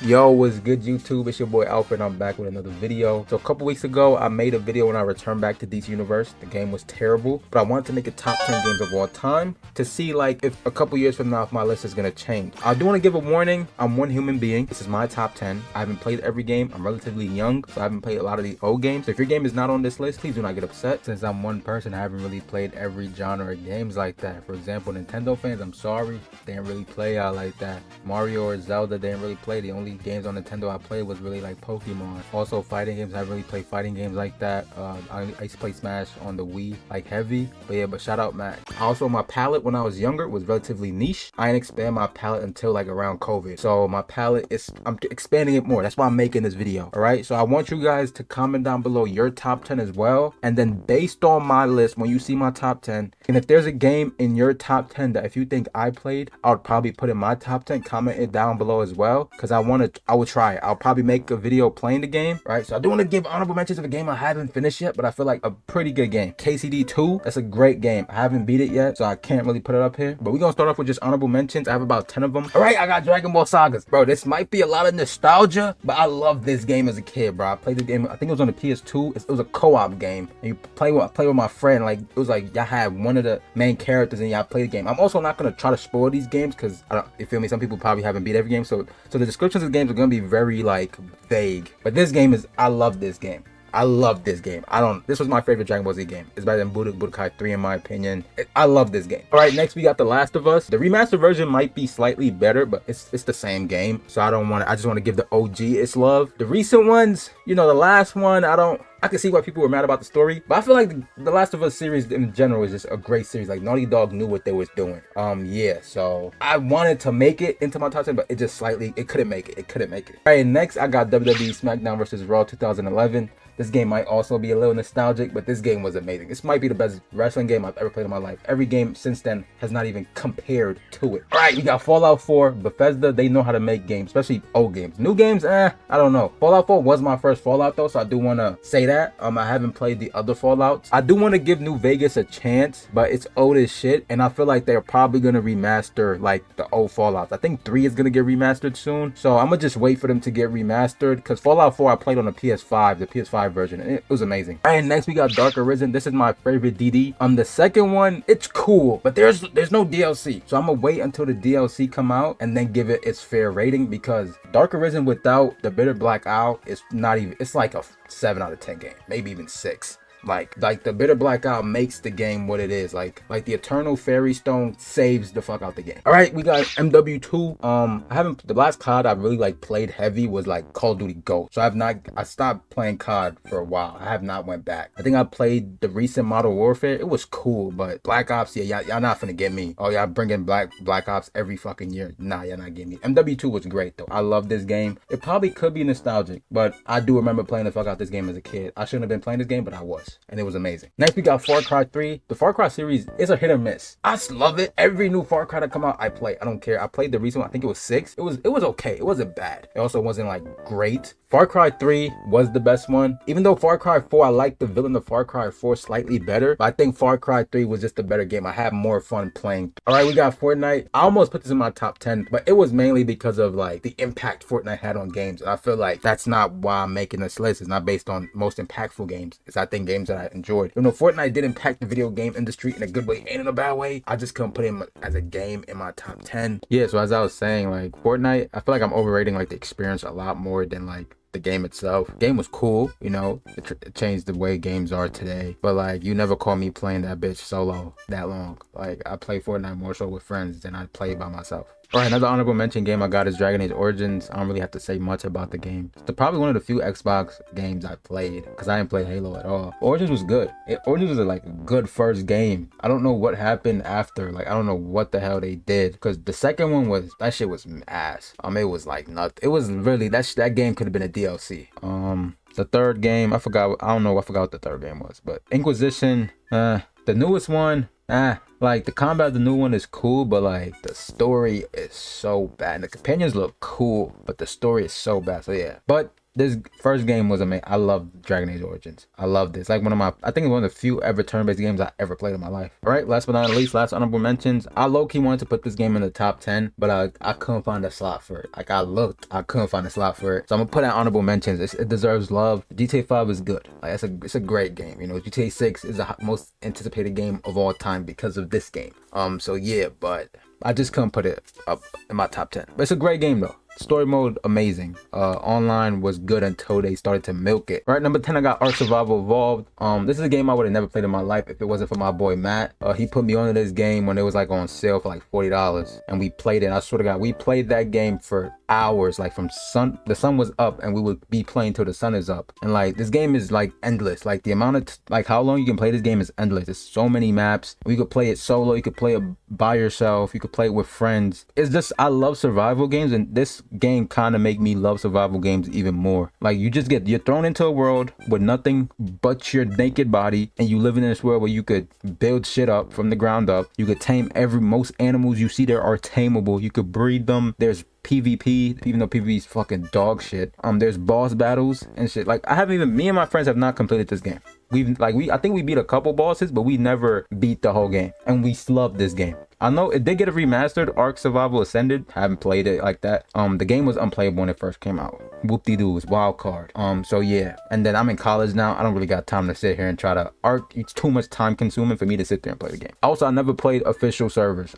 Yo, what's good YouTube? It's your boy Alfred. I'm back with another video. So a couple weeks ago, I made a video when I returned back to DC Universe. The game was terrible, but I wanted to make a top 10 games of all time to see like if a couple years from now if my list is gonna change. I do want to give a warning. I'm one human being. This is my top 10. I haven't played every game. I'm relatively young, so I haven't played a lot of the old games. So if your game is not on this list, please do not get upset. Since I'm one person, I haven't really played every genre of games like that. For example, Nintendo fans, I'm sorry, they didn't really play out like that. Mario or Zelda, they didn't really play. The only games on Nintendo I played was really like Pokemon. Also fighting games, I really played fighting games like that. I used to play Smash on the Wii like heavy, but yeah, but shout out Mac. Also, my palette when I was younger was relatively niche. I didn't expand my palette until like around COVID, so my palette is, I'm expanding it more. That's why I'm making this video. All right, so I want you guys to comment down below your top 10 as well, and then based on my list, when you see my top 10, and if there's a game in your top 10 that if you think I played, I would probably put in my top 10, comment it down below as well, because I will try it. I'll probably make a video playing the game, right? So I do want to give honorable mentions of a game I haven't finished yet, but I feel like a pretty good game. KCD 2, that's a great game. I haven't beat it yet, so I can't really put it up here, but we're gonna start off with just honorable mentions. I have about 10 of them. All right, I got Dragon Ball Sagas. Bro, this might be a lot of nostalgia, but I loved this game as a kid, bro. I played the game, I think it was on the PS2. It was a co-op game, and you play with my friend. Like, it was like y'all had one of the main characters and y'all play the game. I'm also not gonna try to spoil these games because I don't, you feel me, some people probably haven't beat every game, so the descriptions of the games are gonna be very like vague, but this game is, I love this game. I love this game. This was my favorite Dragon Ball Z game. It's better than Budokai 3 in my opinion. I love this game. All right, next we got The Last of Us. The remastered version might be slightly better, but it's the same game. So I just want to give the OG its love. The recent ones, you know, the last one, I can see why people were mad about the story, but I feel like the Last of Us series in general is just a great series. Like, Naughty Dog knew what they was doing. Yeah, so I wanted to make it into my top 10, but it just slightly, it couldn't make it. All right, next I got WWE SmackDown vs. Raw 2011. This game might also be a little nostalgic, but this game was amazing. This might be the best wrestling game I've ever played in my life. Every game since then has not even compared to it. All right, we got Fallout 4. Bethesda, they know how to make games, especially old games. New games, I don't know. Fallout 4 was my first Fallout though, so I do want to say that. I haven't played the other Fallouts. I do want to give New Vegas a chance, but it's old as shit, and I feel like they're probably going to remaster like the old Fallouts. I think 3 is going to get remastered soon, so I'm going to just wait for them to get remastered, because Fallout 4 I played on the PS5 version, and it was amazing. All right, next we got Dark Arisen. This is my favorite DD. The second one, it's cool, but there's no DLC, so I'm gonna wait until the DLC come out and then give it its fair rating, because Dark Arisen without the Bitter Black Owl is not even, it's like a 7 out of 10 game, maybe even 6. Like the Bitter Black Owl makes the game what it is. Like the Eternal Fairy Stone saves the fuck out the game. All right, we got MW2. The last COD I really like played heavy was like Call of Duty Ghost. So I stopped playing COD for a while. I have not went back. I think I played the recent Modern Warfare. It was cool, but Black Ops, yeah, y'all not finna get me. Oh, y'all bringing Black Ops every fucking year. Nah, y'all not getting me. MW2 was great though. I love this game. It probably could be nostalgic, but I do remember playing the fuck out this game as a kid. I shouldn't have been playing this game, but I was. And it was amazing. Next we got Far Cry 3. The Far Cry series is a hit or miss. I just love it. Every new Far Cry that come out, I play. I don't care. I played the recent one. I think it was 6. It was okay. It wasn't bad. It also wasn't like great. Far Cry 3 was the best one. Even though Far Cry 4, I like the villain of Far Cry 4 slightly better, but I think Far Cry 3 was just a better game. I had more fun playing. All right, we got Fortnite. I almost put this in my top 10, but it was mainly because of like the impact Fortnite had on games. And I feel like that's not why I'm making this list. It's not based on most impactful games. It's, I think, games that I enjoyed. You know, Fortnite did impact the video game industry in a good way and in a bad way. I just couldn't put him as a game in my top 10. Yeah, so as I was saying, like Fortnite, I feel like I'm overrating like the experience a lot more than like the game itself. The game was cool, you know, it changed the way games are today, but like you never call me playing that bitch solo that long. Like I play Fortnite more so with friends than I play by myself. All right, another honorable mention game I got is Dragon Age Origins. I don't really have to say much about the game. It's probably one of the few Xbox games I played, because I didn't play Halo at all. Origins was good. Origins was like a good first game. I don't know what happened after. Like, I don't know what the hell they did, because the second one was, that shit was ass. It was like nothing. It was really, that game could have been a DLC. The third game, I forgot what the third game was, but Inquisition, the newest one, like the combat of the new one is cool, but like the story is so bad. And the companions look cool, but the story is so bad. So yeah, but this first game was amazing. I love Dragon Age Origins. I love this. Like I think it's one of the few ever turn-based games I ever played in my life. All right, last but not least, last honorable mentions. I low-key wanted to put this game in the top 10, but I couldn't find a slot for it. Like I looked, I couldn't find a slot for it. So I'm gonna put out honorable mentions. It deserves love. GTA 5 is good. Like it's a great game. You know, GTA 6 is the most anticipated game of all time because of this game. So yeah, but I just couldn't put it up in my top 10. But it's a great game though. Story mode, amazing. Online was good until they started to milk it. All right, number 10, I got Ark Survival Evolved. This is a game I would have never played in my life if it wasn't for my boy Matt. He put me onto this game when it was like on sale for like $40, and we played it. I swear to God, we played that game for hours, like from the sun was up, and we would be playing till the sun is up. And like this game is like endless. Like the amount of like how long you can play this game is endless. There's so many maps. You could play it solo. You could play it by yourself. You could play it with friends. It's just, I love survival games, and this game kind of make me love survival games even more. Like you're thrown into a world with nothing but your naked body, and you live in this world where you could build shit up from the ground up. You could tame most animals you see there are tameable. You could breed them. There's PvP, even though PvP is fucking dog shit. There's boss battles and shit. Like me and my friends have not completed this game. I think we beat a couple bosses, but we never beat the whole game, and we love this game. I know it did get a remastered, Ark Survival Ascended. Haven't played it like that. The game was unplayable when it first came out. Whoop-de-doo, it's wild card. So yeah. And then I'm in college now. I don't really got time to sit here and try to Ark. It's too much time consuming for me to sit there and play the game. Also, I never played official servers.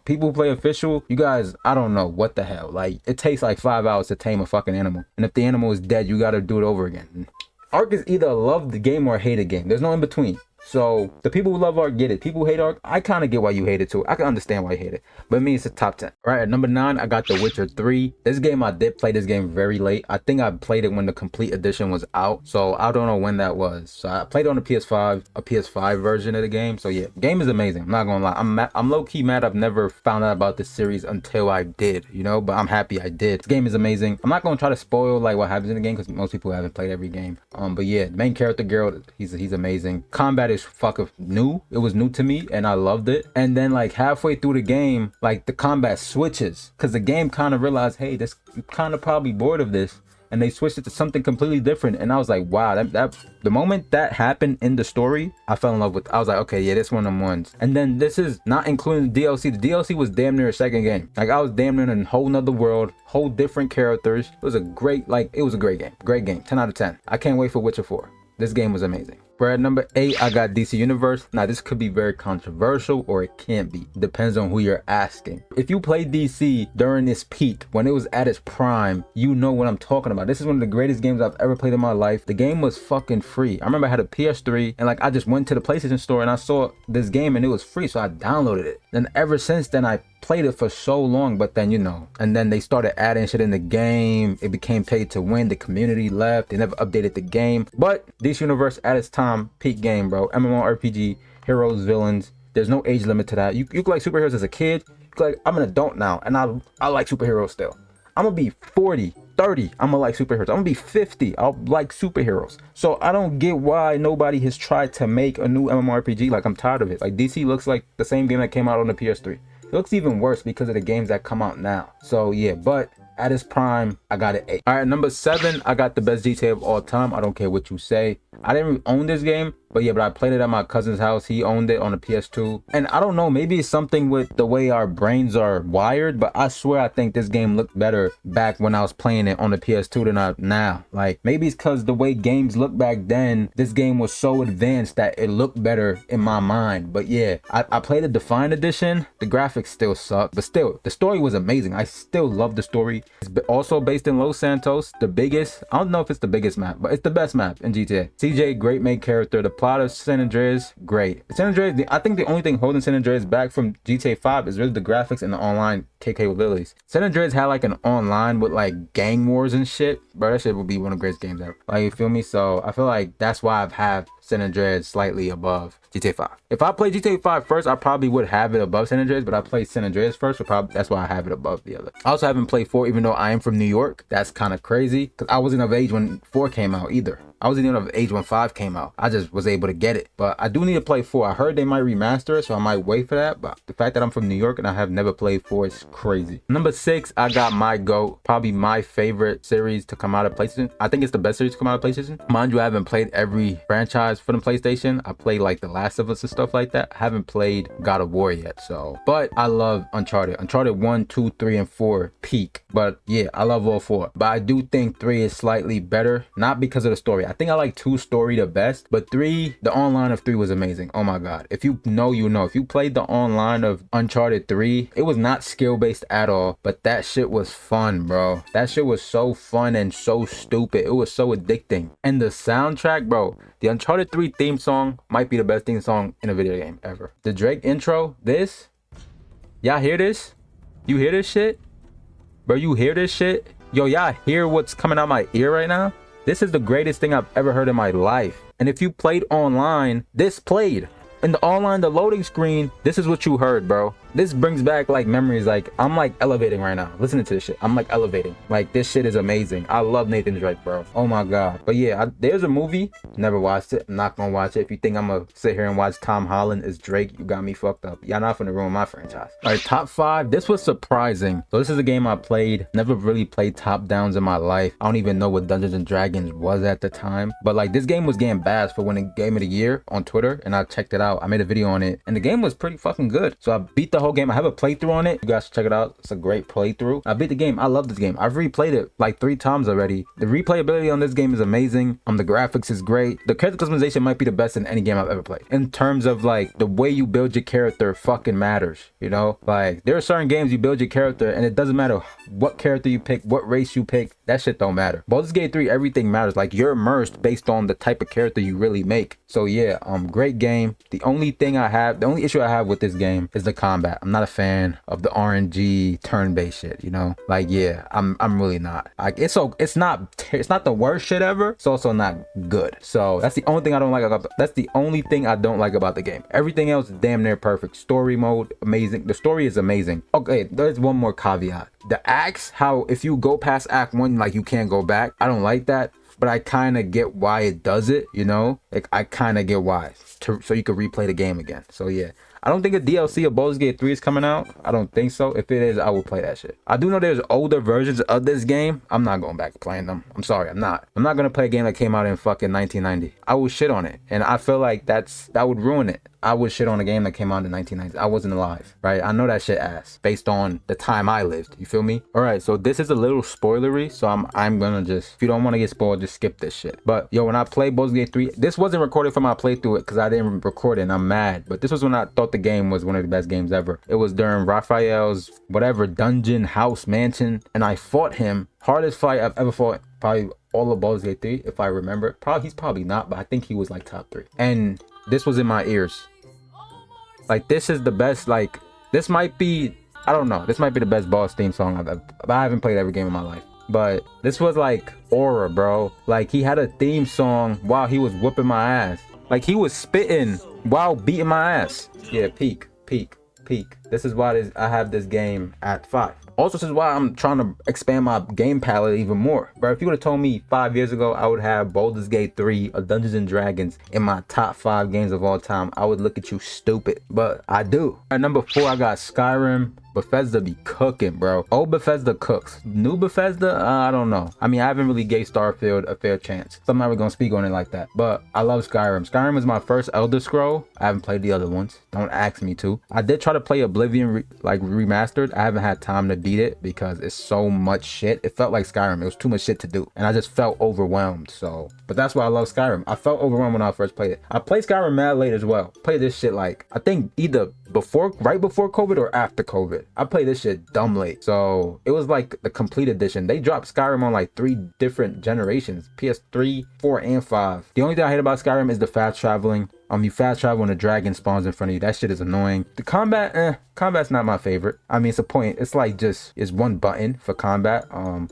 People who play official, you guys, I don't know what the hell. Like, it takes like 5 hours to tame a fucking animal. And if the animal is dead, you gotta do it over again. Ark is either love the game or hate the game. There's no in between. So the people who love Ark get it. People who hate Ark, I kind of get why you hate it too. I can understand why you hate it. But me, it's a top 10. All right, at number 9, I got The Witcher 3. This game, I did play this game very late. I think I played it when the complete edition was out. So I don't know when that was. So I played it on the PS5, a PS5 version of the game. So yeah, game is amazing. I'm not gonna lie. I'm low-key mad I've never found out about this series until I did, you know, but I'm happy I did. This game is amazing. I'm not gonna try to spoil like what happens in the game because most people haven't played every game. But yeah, the main character, Geralt, he's amazing. Combat is fucking new. It was new to me and I loved it. And then like halfway through the game, like the combat switches because the game kind of realized, hey, this you kind of probably bored of this, and they switched it to something completely different. And I was like, wow, that the moment that happened in the story, I fell in love with. I was like, okay, yeah, this one of them ones. And then this is not including the DLC. The DLC was damn near a second game. Like I was damn near in a whole nother world, whole different characters. It was a great game. Great game. 10 out of 10. I can't wait for Witcher 4. This game was amazing. For at number 8, I got DC Universe. Now, this could be very controversial or it can't be. Depends on who you're asking. If you played DC during its peak, when it was at its prime, you know what I'm talking about. This is one of the greatest games I've ever played in my life. The game was fucking free. I remember I had a PS3 and like I just went to the PlayStation store and I saw this game and it was free, so I downloaded it. Then ever since then, I played it for so long, but then, you know, and then they started adding shit in the game. It became pay to win. The community left. They never updated the game. But DC Universe at its time, peak game, bro. MMORPG, heroes, villains. There's no age limit to that. You could like superheroes as a kid. You could like, I'm an adult now, and I like superheroes still. I'm gonna be 40, 30. I'm gonna like superheroes. I'm gonna be 50. I'll like superheroes. So I don't get why nobody has tried to make a new MMORPG. Like, I'm tired of it. Like, DC looks like the same game that came out on the PS3. It looks even worse because of the games that come out now. So yeah, but at its prime, I got it 8. All right, number 7, I got the best GTA of all time. I don't care what you say. I didn't really own this game, but yeah, but I played it at my cousin's house. He owned it on the PS2. And I don't know, maybe it's something with the way our brains are wired, but I swear I think this game looked better back when I was playing it on the PS2 than I now. Like, maybe it's because the way games looked back then, this game was so advanced that it looked better in my mind. But yeah, I played the Defined Edition. The graphics still suck, but still, the story was amazing. I still love the story. It's also based in Los Santos, the biggest, I don't know if it's the biggest map, but it's the best map in GTA. CJ, great main character. The plot of San Andreas, great. San Andreas, I think the only thing holding San Andreas back from GTA 5 is really the graphics and the online capabilities. San Andreas had like an online with like gang wars and shit, bro. That shit would be one of the greatest games ever. Like, you feel me? So I feel like that's why I've had San Andreas slightly above GTA 5. If I played GTA 5 first, I probably would have it above San Andreas, but I played San Andreas first, so probably that's why I have it above the other. I also haven't played 4, even though I am from New York. That's kind of crazy because I wasn't of age when 4 came out either. I wasn't even of age when 5 came out. I just was able to get it. But I do need to play 4. I heard they might remaster it, so I might wait for that. But the fact that I'm from New York and I have never played 4 is crazy. Number 6, I got my GOAT, probably my favorite series to come out of PlayStation. I think it's the best series to come out of PlayStation. Mind you, I haven't played every franchise for the PlayStation. I played like The Last of Us and stuff like that. I haven't played God of War yet, so. But I love Uncharted. Uncharted 1, 2, 3, and 4 peak. But yeah, I love all 4. But I do think 3 is slightly better, not because of the story. I think I like 2's story the best, but 3, the online of 3 was amazing. Oh my god. If you know, you know. If you played the online of Uncharted 3, it was not skill based at all, but that shit was fun, bro. That shit was so fun and so stupid. It was so addicting. And the soundtrack, bro, the Uncharted 3 theme song might be the best theme song in a video game ever. The Drake intro, this, y'all hear this? You hear this shit? Bro, you hear this shit? Yo, y'all hear what's coming out my ear right now? This is the greatest thing I've ever heard in my life. And if you played online, this played. In the online, the loading screen, this is what you heard, bro. This brings back like memories. Like, I'm like elevating right now listening to this shit. I'm like elevating. Like, this shit is amazing. I love Nathan Drake, bro. Oh my god. But yeah, there's a movie, never watched it. I'm not gonna watch it. If you think I'm gonna sit here and watch Tom Holland as Drake, you got me fucked up. Y'all not finna ruin my franchise. All right, top 5. This was surprising. So this is a game I played. Never really played top downs in my life. I don't even know what Dungeons and Dragons was at the time, but like, this game was getting bashed for winning Game of the Year on Twitter, and I checked it out. I made a video on it, and the game was pretty fucking good. So I beat the whole game. I have a playthrough on it. You guys should check it out. It's a great playthrough. I beat the game. I love this game. I've replayed it like 3 times already. The replayability on this game is amazing. The graphics is great. The character customization might be the best in any game I've ever played. In terms of like the way you build your character fucking matters, you know? Like, there are certain games you build your character and it doesn't matter what character you pick, what race you pick, that shit don't matter. Baldur's Gate 3, everything matters. Like, you're immersed based on the type of character you really make. So yeah, great game. The only issue I have with this game is the combat. I'm not a fan of the RNG turn-based shit, you know? Like, yeah, I'm really not. Like, it's not the worst shit ever. It's also not good. So that's the only thing I don't like about the game. Everything else is damn near perfect. Story mode, amazing. The story is amazing. Okay, there's one more caveat. The acts, how if you go past act 1, like, you can't go back. I don't like that, but I kind of get why it does it, you know? Like, I kind of get why, so you could replay the game again. So yeah, I don't think a DLC of Baldur's Gate 3 is coming out. I don't think so. If it is, I will play that shit. I do know there's older versions of this game. I'm not going back to playing them. I'm sorry, I'm not gonna play a game that came out in fucking 1990. I will shit on it, and I feel like that would ruin it. I would shit on a game that came out in 1990. I wasn't alive, right? I know that shit ass based on the time I lived. You feel me? All right, so this is a little spoilery, so I'm gonna just, if you don't want to get spoiled, just skip this shit. But yo, when I played Baldur's Gate 3, this wasn't recorded for my playthrough because I didn't record it, and I'm mad. But this was when I thought the game was one of the best games ever. It was during Raphael's whatever dungeon, house, mansion, and I fought him. Hardest fight I've ever fought, probably all of Baldur's Gate 3, if I remember. He's probably not, but I think he was like top 3. And this was in my ears. Like, this is the best. Like, this might be, I don't know, this might be the best boss theme song I've ever. I haven't played every game in my life, but this was like aura, bro. Like, he had a theme song while he was whooping my ass. Like, he was spitting while beating my ass. Yeah, peak. This is why I have this game at 5. Also, this is why I'm trying to expand my game palette even more. Bro, if you would have told me 5 years ago I would have Baldur's Gate 3 or Dungeons and Dragons in my top 5 games of all time, I would look at you stupid. But I do. At number 4, I got Skyrim. Bethesda be cooking, bro. Old Bethesda cooks. New Bethesda, I don't know. I mean, I haven't really gave Starfield a fair chance, so I'm not really gonna speak on it like that. But I love Skyrim. Skyrim is my first Elder Scroll. I haven't played the other ones. Don't ask me to. I did try to play Oblivion remastered. I haven't had time to beat it because it's so much shit. It felt like Skyrim. It was too much shit to do, and I just felt overwhelmed. So, but that's why I love Skyrim. I felt overwhelmed when I first played it. I played Skyrim mad late as well. Played this shit like, I think either right before COVID or after COVID. I played this shit dumb late. So it was like the complete edition. They dropped Skyrim on like 3 different generations. PS3, 4, and 5. The only thing I hate about Skyrim is the fast traveling. You fast travel when a dragon spawns in front of you. That shit is annoying. The combat's not my favorite. I mean, it's a point. It's like it's one button for combat.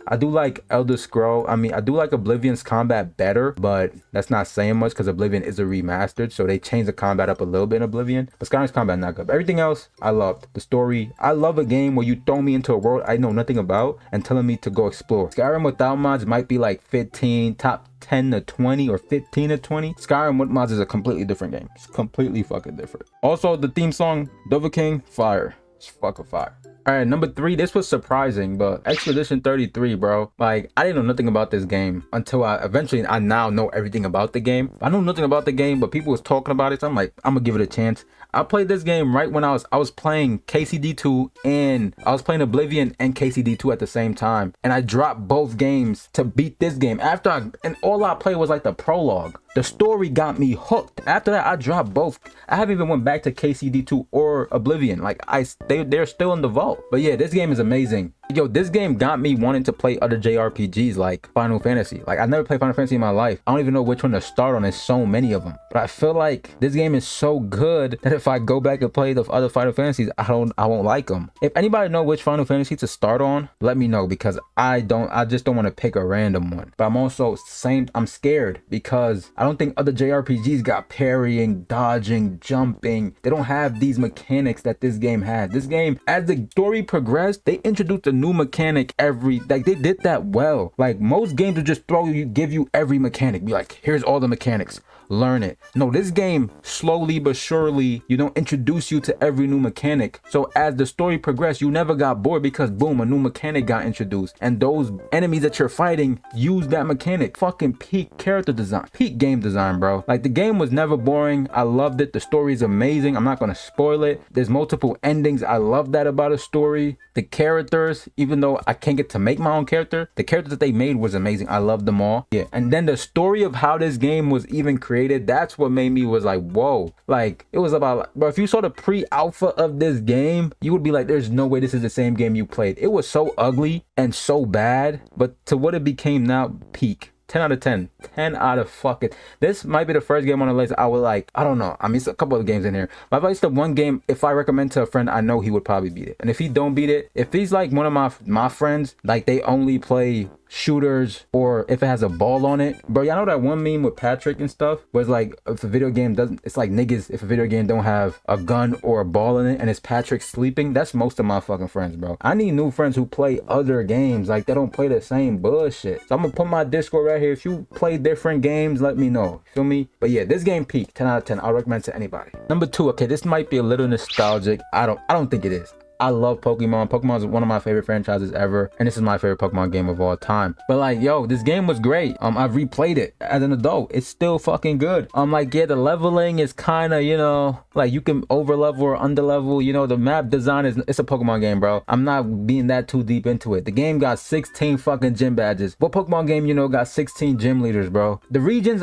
I do like Elder Scroll. I mean, I do like Oblivion's combat better, but that's not saying much because Oblivion is a remastered, so they changed the combat up a little bit in Oblivion. But Skyrim's combat not good. But everything else, I loved. The story. I love a game where you throw me into a world I know nothing about and telling me to go explore. Skyrim without mods might be like 15, top 10 to 20 or 15 to 20. Skyrim with mods is a completely different game. It's completely fucking different. Also, the theme song, Dova King, fire. It's fucking fire. All right, number 3, this was surprising, but Expedition 33, bro. Like, I didn't know nothing about this game until I now know everything about the game. I know nothing about the game, but people was talking about it, so I'm like, I'm gonna give it a chance. I played this game right when I was playing KCD2 and I was playing Oblivion and KCD2 at the same time. And I dropped both games to beat this game. And all I played was like the prologue. The story got me hooked. After that, I dropped both. I haven't even went back to KCD2 or Oblivion. Like they're still in the vault. But yeah, this game is amazing. Yo, this game got me wanting to play other JRPGs like Final Fantasy. Like, I never played Final Fantasy in my life. I don't even know which one to start on. There's so many of them. But I feel like this game is so good that if I go back and play the other Final Fantasies, I won't like them. If anybody know which Final Fantasy to start on, let me know, because I just don't want to pick a random one. But I'm scared because I don't think other JRPGs got parrying, dodging, jumping. They don't have these mechanics that this game has. This game, as the story progressed, they introduced a new mechanic they did that well. Like, most games will just give you every mechanic, be like, here's all the mechanics, learn it. No, this game slowly but surely, introduce you to every new mechanic. So as the story progressed, you never got bored because boom, a new mechanic got introduced, and those enemies that you're fighting use that mechanic. Fucking peak character design, peak game design, bro. Like, the game was never boring. I loved it. The story is amazing. I'm not gonna spoil it. There's multiple endings. I love that about a story. The characters, even though I can't get to make my own character, the characters that they made was amazing. I loved them all. Yeah, and then the story of how this game was even created, that's what made me was like, whoa. Like, it was about, bro, if you saw the pre-alpha of this game, you would be like, there's no way this is the same game you played. It was so ugly and so bad, but to what it became now, peak. 10 out of 10. 10 out of fucking. This might be the first game on the list I would like. I don't know. I mean, it's a couple of games in here. But if it's the one game, if I recommend to a friend, I know he would probably beat it. And if he don't beat it, if he's like one of my friends, like they only play shooters, or if it has a ball on it, bro, y'all know that one meme with Patrick and stuff where it's like, if a video game doesn't, it's like niggas, if a video game don't have a gun or a ball in it and it's Patrick sleeping, that's most of my fucking friends, bro. I need new friends who play other games, like they don't play the same bullshit. So I'm gonna put my Discord right here. If you play different games, let me know. Feel me? But yeah, this game peaked. 10 out of 10. I'll recommend to anybody. Number 2, okay, this might be a little nostalgic. I don't think it is. I love Pokemon. Pokemon is one of my favorite franchises ever, and this is my favorite Pokemon game of all time. But like, yo, this game was great. I've replayed it as an adult. It's still fucking good. Like, yeah, the leveling is kind of, like you can over level or under level. The map design it's a Pokemon game, bro. I'm not being that too deep into it. The game got 16 fucking gym badges. What Pokemon game, got 16 gym leaders, bro? The regions,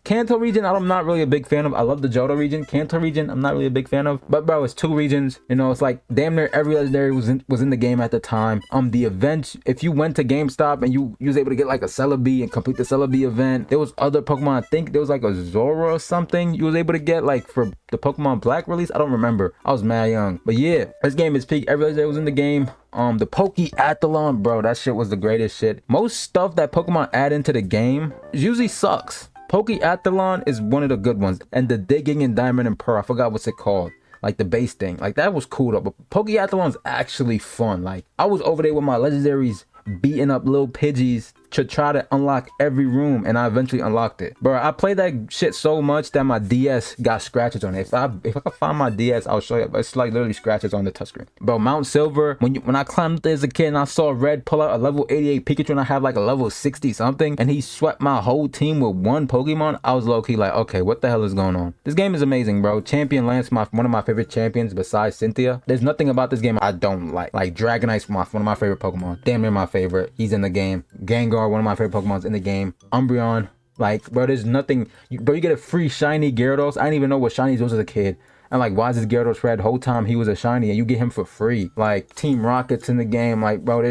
Kanto region, I'm not really a big fan of. I love the Johto region. Kanto region, I'm not really a big fan of. But bro, it's 2 regions. It's like damn near every legendary was in the game at the time. The events, if you went to GameStop and you was able to get like a Celebi and complete the Celebi event, there was other Pokemon. I think there was like a Zora or something you was able to get like for the Pokemon Black release. I don't remember. I was mad young. But yeah, this game is peak. Every legendary was in the game. The Pokeathlon, bro, that shit was the greatest shit. Most stuff that Pokemon add into the game usually sucks. Pokeathlon is one of the good ones. And the digging in Diamond and Pearl, I forgot what's it called. Like the base thing, like that was cool though. But Pokeathlon's actually fun. Like, I was over there with my legendaries beating up little Pidgeys to try to unlock every room, and I eventually unlocked it. Bro, I played that shit so much that my DS got scratches on it. If I could find my DS, I'll show you. It's like literally scratches on the touchscreen. Bro, Mount Silver, when I climbed up there as a kid and I saw Red pull out a level 88 Pikachu and I have like a level 60 something, and he swept my whole team with one Pokemon, I was low-key like, okay, what the hell is going on? This game is amazing, bro. Champion Lance, one of my favorite champions besides Cynthia. There's nothing about this game I don't like. Like, Dragonite's one of my favorite Pokemon. Damn near my favorite. He's in the game. Gengar, one of my favorite Pokemon's in the game. Umbreon, like, bro, there's nothing. Bro, you get a free shiny Gyarados. I didn't even know what shinies was as a kid. And like, why is this Gyarados red? Whole time he was a shiny and you get him for free. Like, Team Rocket's in the game. Like, bro,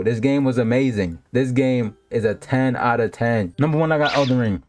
this game was amazing. This game is a 10 out of 10. Number 1, I got Elden Ring.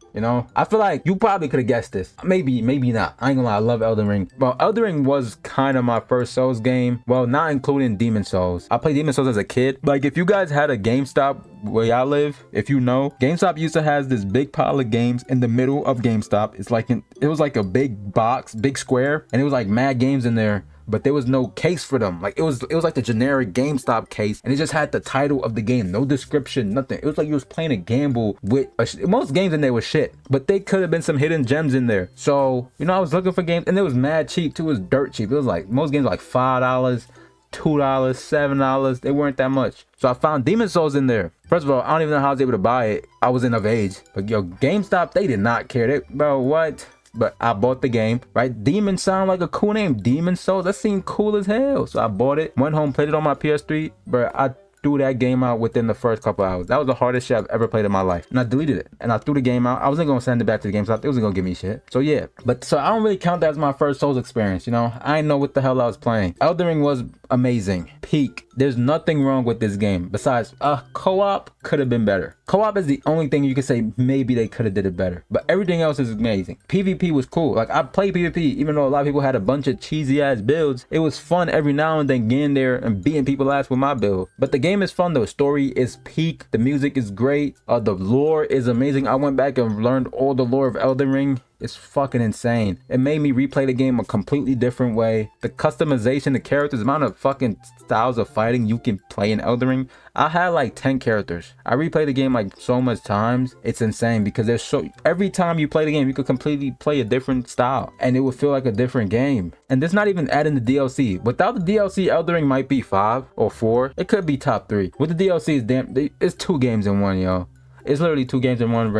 I feel like you probably could have guessed this. Maybe not. I ain't gonna lie, I love Elden Ring. But Elden Ring was kind of my first Souls game. Well, not including Demon Souls. I played Demon Souls as a kid. Like, if you guys had a GameStop where y'all live, if you know, GameStop used to have this big pile of games in the middle of GameStop. It was like a big box, big square, and it was like mad games in there. But there was no case for them. Like, it was like the generic GameStop case, and it just had the title of the game, no description, nothing. It was like you was playing a gamble with most games in there was shit, but they could have been some hidden gems in there. So I was looking for games, and it was mad cheap too. It was dirt cheap. It was like most games were like $5, $2, $7. They weren't that much. So I found Demon Souls in there. First of all, I don't even know how I was able to buy it. I wasn't of age. But yo, GameStop, they did not care. Bro, what? But I bought the game, right? Demon sound like a cool name. Demon Souls, that seemed cool as hell. So I bought it, went home, played it on my PS3. Bro, I threw that game out within the first couple hours. That was the hardest shit I've ever played in my life. And I deleted it. And I threw the game out. I wasn't going to send it back to the GameStop. It wasn't going to give me shit. So yeah. But so I don't really count that as my first Souls experience, you know? I didn't know what the hell I was playing. Elden Ring was amazing. Peak. There's nothing wrong with this game. Besides, co-op could have been better. Co-op is the only thing you could say maybe they could have did it better. But everything else is amazing. PvP was cool. Like, I played PvP, even though a lot of people had a bunch of cheesy ass builds. It was fun every now and then getting there and beating people ass with my build. But the game is fun though. Story is peak. The music is great. The lore is amazing. I went back and learned all the lore of Elden Ring. It's fucking insane. It made me replay the game a completely different way. The customization, the characters, the amount of fucking styles of fighting you can play in Elden Ring. I had like 10 characters. I replayed the game like so much times. It's insane because there's every time you play the game, you could completely play a different style and it would feel like a different game. And this not even adding the DLC. Without the DLC, Elden Ring might be 5 or 4. It could be top 3. With the DLC, it's 2 games in one, yo. It's literally 2 games in one.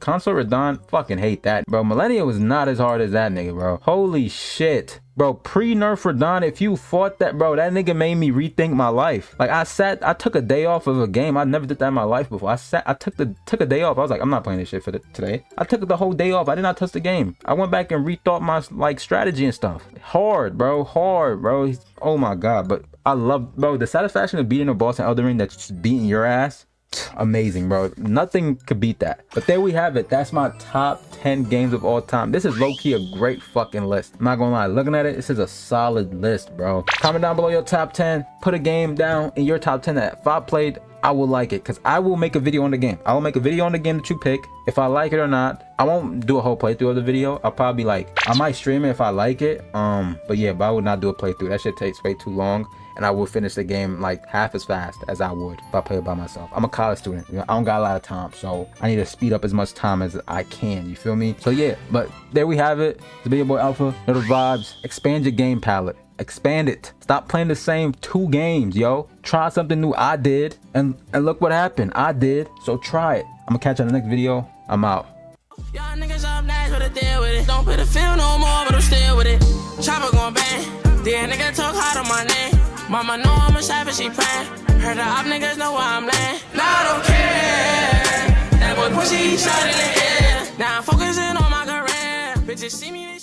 Console Radon, fucking hate that. Bro, Millennia was not as hard as that nigga, bro. Holy shit. Bro, pre-nerf Radon, if you fought that, bro, that nigga made me rethink my life. Like, I took a day off of a game. I never did that in my life before. I took a day off. I was like, I'm not playing this shit for today. I took the whole day off. I did not touch the game. I went back and rethought my, like, strategy and stuff. Hard, bro. Hard, bro. Oh my God. But I love, bro, the satisfaction of beating a boss in Elden Ring that's just beating your ass. Amazing, bro. Nothing could beat that. But there we have it. That's my top 10 games of all time. This is low-key a great fucking list. I'm not gonna lie, looking at it, this is a solid list, bro. Comment down below your top 10. Put a game down in your top 10 that if I played, I will like it, because I will make a video on the game. I will make a video on the game that you pick. If I like it or not, I won't do a whole playthrough of the video. I'll probably I might stream it if I like it. But yeah, but I would not do a playthrough. That shit takes way too long. And I will finish the game like half as fast as I would if I play it by myself. I'm a college student, you know, I don't got a lot of time, so I need to speed up as much time as I can, you feel me? So yeah, but there we have it. It's been your boy Alpha, know the vibes. Expand your game palette. Expand it. Stop playing the same 2 games, yo. Try something new. I did, and look what happened. I did, so try it. I'm gonna catch you on the next video. I'm out. Y'all niggas up nice with a deal with it. Don't put a feel no more, but I'm still with it. Chopper going bang. Then nigga talk hard on my name. Mama know I'm a savage, she praying. Heard the op niggas know where I'm laying. Now I don't care. That boy pussy shot in the air. Now I'm focusing on my career. Bitches see me.